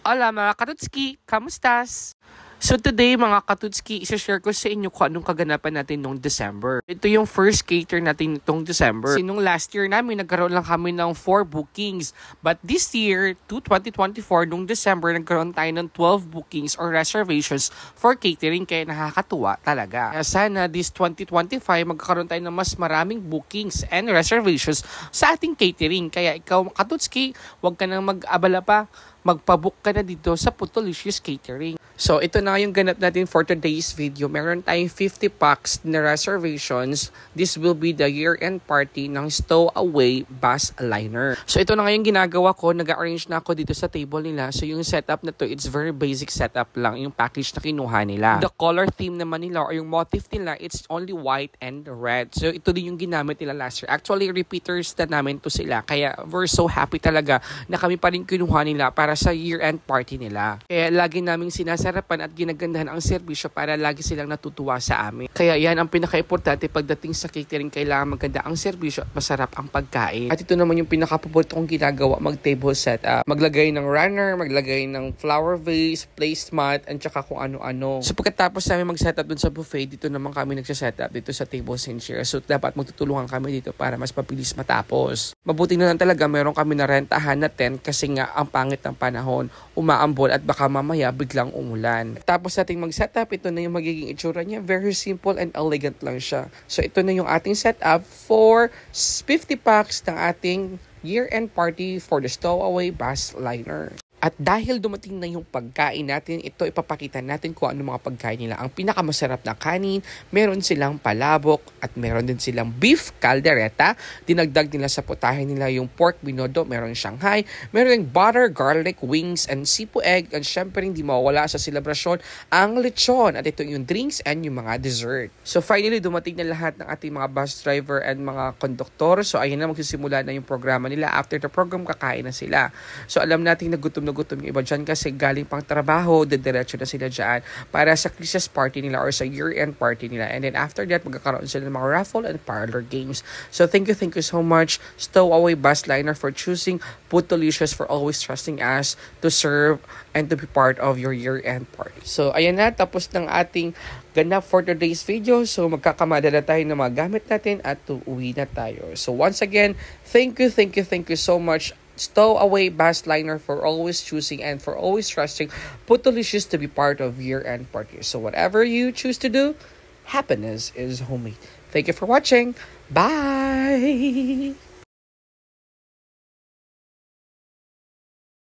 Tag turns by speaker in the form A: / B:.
A: Hola mga Katutski! Kamustas? So today mga Katutski, isa-share ko sa inyo kung anong kaganapan natin noong December. Ito yung first cater natin itong December. Kasi nung last year namin, nagkaroon lang kami ng 4 bookings. But this year, 2024, noong December, nagkaroon tayo ng 12 bookings or reservations for catering. Kaya nakakatuwa talaga. Kaya sana this 2025, magkakaroon tayo ng mas maraming bookings and reservations sa ating catering. Kaya ikaw Katutski, huwag ka nang mag-abala pa. Magpabook ka na dito sa Putolicious Catering. So, ito na yung ganap natin for today's video. Meron tayong 50 packs na reservations. This will be the year-end party ng Stowaway Bus Liner. So, ito na nga yung ginagawa ko. Nag-arrange na ako dito sa table nila. So, yung setup na to, it's very basic setup lang. Yung package na kinuha nila. The color theme naman nila or yung motif nila, it's only white and red. So, ito din yung ginamit nila last year. Actually, repeaters na namin to sila. Kaya, we're so happy talaga na kami pa rin kinuha nila para sa year-end party nila. Kaya lagi naming sinasarapan at ginagandahan ang serbisyo para lagi silang natutuwa sa amin. Kaya yan ang pinaka-importante pagdating sa catering, kailangan maganda ang serbisyo at masarap ang pagkain. At ito naman yung pinaka-paborito kong ginagawa, mag-table setup. Maglagay ng runner, maglagay ng flower vase, placemat, at saka kung ano-ano. So pagkatapos namin mag-setup dun sa buffet, dito naman kami nagsa-setup dito sa tables and chairs. So dapat magtutulungan kami dito para mas mabilis matapos. Mabuti na lang talaga meron kami na rentahan na tent kasi nga ang pangit ng panahon, umaambon at baka mamaya biglang umulan. Tapos nating mag-setup, ito na yung magiging itsura niya. Very simple and elegant lang siya. So ito na yung ating setup for 50 packs ng ating year-end party for the Stowaway Bus Liner. At dahil dumating na yung pagkain natin, ito ipapakita natin kung ano mga pagkain nila. Ang pinakamasarap na kanin, meron silang palabok at meron din silang beef caldereta. Dinagdag nila sa putahe nila yung pork binodo, meron Shanghai, meron yung butter, garlic, wings, and sipu egg. At syempre hindi mawawala sa selebrasyon ang lechon. At ito yung drinks and yung mga dessert. So finally, dumating na lahat ng ating mga bus driver and mga konduktor. So ayan na, magsisimula na yung programa nila. After the program, kakain na sila. So alam natin na gutom yung iba dyan kasi galing pang trabaho, diretso na sila dyan para sa Christmas party nila or sa year-end party nila. And then after that, magkakaroon sila ng mga raffle and parlor games. So thank you so much Stowaway Bus Liner for choosing Putolicious, for always trusting us to serve and to be part of your year-end party. So ayan na, tapos ng ating ganap for today's video. So magkakamada na tayo ng mga gamit natin at uuwi na tayo. So once again, thank you so much Stowaway Bus Liner for always choosing and for always trusting Putolicious to be part of year-end party. So whatever you choose to do, happiness is homemade. Thank you for watching. Bye!